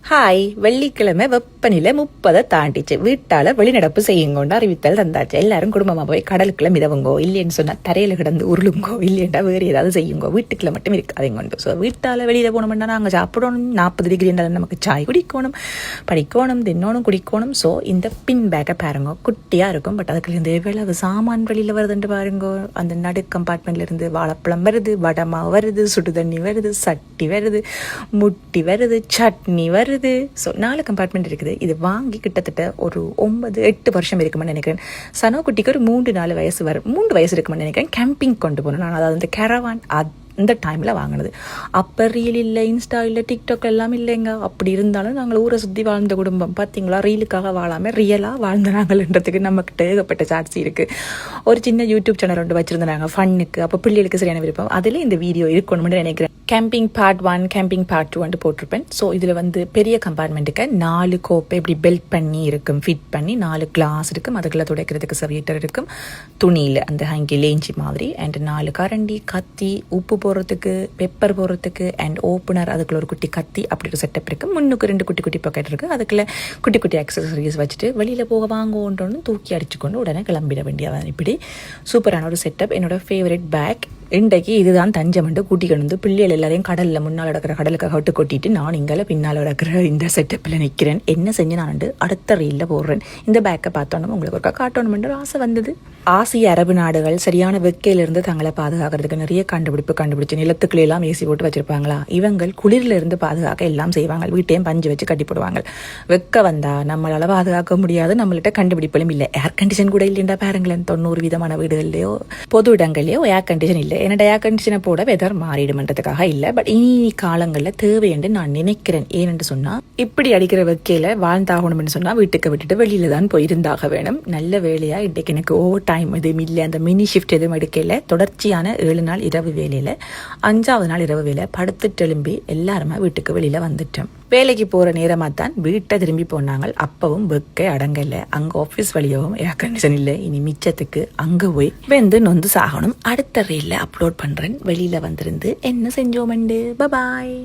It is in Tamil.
ஹாய், வெள்ளிக்கிழமை வெப்பநிலை 30 தாண்டிச்சு. வீட்டால வெளிநடப்பு செய்யுங்கோண்டு அறிவித்தல் தந்தாச்சு. எல்லாரும் குடும்பமா போய் கடலுக்குள்ள மிதவுங்கோ, இல்லைன்னு சொன்னா தரையில கிடந்து உருளுங்கோ, இல்லையண்டா வேறு ஏதாவது செய்யுங்கோ, வீட்டுக்குள்ள மட்டும் இருக்காதீங்கொண்டு. ஸோ வீட்டால வெளியில போனோம்னா நாங்கள் சாப்பிடணும், 40 டிகிரி இருந்தாலும் நமக்கு சாய் குடிக்கணும், படிக்கணும், தின்னோணும், குடிக்கணும். ஸோ இந்த பின் பேக்கை பாருங்க, குட்டியா இருக்கும். பட் அதுக்குள்ள இந்த எவ்வளவு சாமான் வெளியில வருதுன்னு பாருங்க. அந்த நடு கம்பார்ட்மெண்ட்ல இருந்து வாழைப்பழம் வருது, வடமாவு வருது, சுடு தண்ணி வருது, சட்டி வருது, முட்டி வருது, சட்னி வருது. ஸோ 4 கம்பார்ட்மெண்ட் இருக்குது. இது வாங்கி கிட்டத்தட்ட ஒரு 9-8 வருஷம் இருக்குமென்னு நினைக்கிறேன். சனோ குட்டிக்கு ஒரு 3-4 வயசு 3 வயசு இருக்குமென்னு நினைக்கிறேன். கேம்பிங் கொண்டு போகணும். நான் அதாவது அந்த கேரவான் இந்த டைமில் வாங்கினது. அப்போ ரீல் இல்லை, இன்ஸ்டா இல்லை, டிக்டாக் எல்லாம் இல்லைங்க. அப்படி இருந்தாலும் நாங்கள் ஊரை சுற்றி வாழ்ந்த குடும்பம். பார்த்தீங்களா, ரீலுக்காக வாழாமல் ரியலாக வாழ்ந்த நாங்கள்ன்றதுக்கு நம்மக்கிட்ட ஏகப்பட்ட சாட்சி இருக்குது. ஒரு சின்ன யூடியூப் சேனல் ஒன்று வச்சுருந்தாங்க ஃபன்னுக்கு. அப்போ பிள்ளைகளுக்கு சரியான விருப்பம். அதில் இந்த வீடியோ இருக்கணும்னு நினைக்கிறேன். கேம்பிங் பார்ட் 1, கேம்பிங் பார்ட் 2 போட்டிருப்பேன். ஸோ இதில் வந்து பெரிய கம்பார்ட்மெண்ட்டுக்கு 4 கோப்பை இப்படி பெல்ட் பண்ணி இருக்கும், ஃபிட் பண்ணி 4 கிளாஸ் இருக்கும். அதுக்குள்ள துடைக்கிறதுக்கு சர்வீட்டர் இருக்கும், துணியில் அந்த ஹங்கி லேஞ்சி மாதிரி. அண்ட் 4 கரண்டி, கத்தி, உப்பு போடுறதுக்கு, பெப்பர் போடுறதுக்கு, அண்ட் ஓப்பனர், அதுக்குள்ள ஒரு குட்டி கத்தி, அப்படி ஒரு செட்டப் இருக்குது. முன்னுக்கு 2 குட்டி குட்டி பாக்கெட் இருக்குது. அதுக்குள்ள குட்டி குட்டி அக்சசரிஸ் வச்சுட்டு வெளியில் போக வாங்குவோன்றோன்னு தூக்கி அடிச்சுக்கொண்டு உடனே கிளம்பிட வேண்டியதான். இப்படி சூப்பரான ஒரு செட்டப். என்னோட ஃபேவரட் பேக். இன்றைக்கு இதுதான் தஞ்சமண்டு கூட்டிக்கொண்டு வந்து பிள்ளைகள் எல்லாரையும் கடலில் முன்னால் நடக்கிற கடலுக்காக விட்டு கொட்டிட்டு நான் இங்கே பின்னால் நடக்கிற இந்த செட்டப்பில் நிற்கிறேன். என்ன செஞ்சு நான் அடுத்த ரீலில் போடுறேன். இந்த பேக்கை பார்த்தோன்னு உங்களுக்கு ஒரு காட்டணுமென்ற ஆசை வந்தது. ஆசிய அரபு நாடுகள் சரியான வெக்கையிலிருந்து தங்களை பாதுகாக்கிறதுக்கு நிறைய கண்டுபிடிச்சு நிலத்துக்குள்ளெல்லாம் ஏசி போட்டு வச்சிருப்பாங்களா. இவங்கள் குளிரிலிருந்து பாதுகாக்க எல்லாம் செய்வாங்க. வீட்டையும் பஞ்சு வச்சு கட்டி போடுவாங்க. வெக்க வந்தா நம்மளால பாதுகாக்க முடியாது. நம்மள்கிட்ட கண்டுபிடிப்பலும் இல்லை. ஏர் கண்டிஷன் கூட இல்லைண்டா பாருங்களேன். 90% வீடுகள்லையோ பொது இடங்கள்லையோ ஏர் கண்டிஷன் இல்லை. என்னோட ஏர் கண்டிஷனை போட வெதர் மாறிடுமன்றதுக்காக இல்லை. பட் இனி காலங்களில் தேவை என்று நான் நினைக்கிறேன். ஏனென்று சொன்னால் இப்படி அடிக்கிற வெக்கையில் வாழ்ந்தாகணும்னு சொன்னால் வீட்டுக்கு விட்டுட்டு வெளியில தான் போயிருந்தாக வேணும். நல்ல வேலையா இன்றைக்கு எனக்கு ஓவர் டைம் எதுவும் இல்லை, அந்த மினி ஷிஃப்ட் எதுவும் எடுக்கல. தொடர்ச்சியான 7 நாள் இரவு வேலையில் 5ஆவது நாள் இரவு வேலை படுத்துட்டு எழும்பி எல்லாருமே வீட்டுக்கு வெளியில வந்துட்டோம். வேலைக்கு போகிற நேரமாக தான் வீட்டை திரும்பி போனாங்க. அப்பவும் வெக்கை அடங்கலை. அங்கே ஆஃபீஸ் வழியாகவும் ஏர் கண்டிஷன் இல்லை. இனி மிச்சத்துக்கு அங்கே போய் வெந்து நொந்து சாகணும். அடுத்த ரீலில் அப்லோட் பண்ணுறேன். வெளியில் வந்திருந்து என்ன செஞ்சோமெண்டு. பாய்.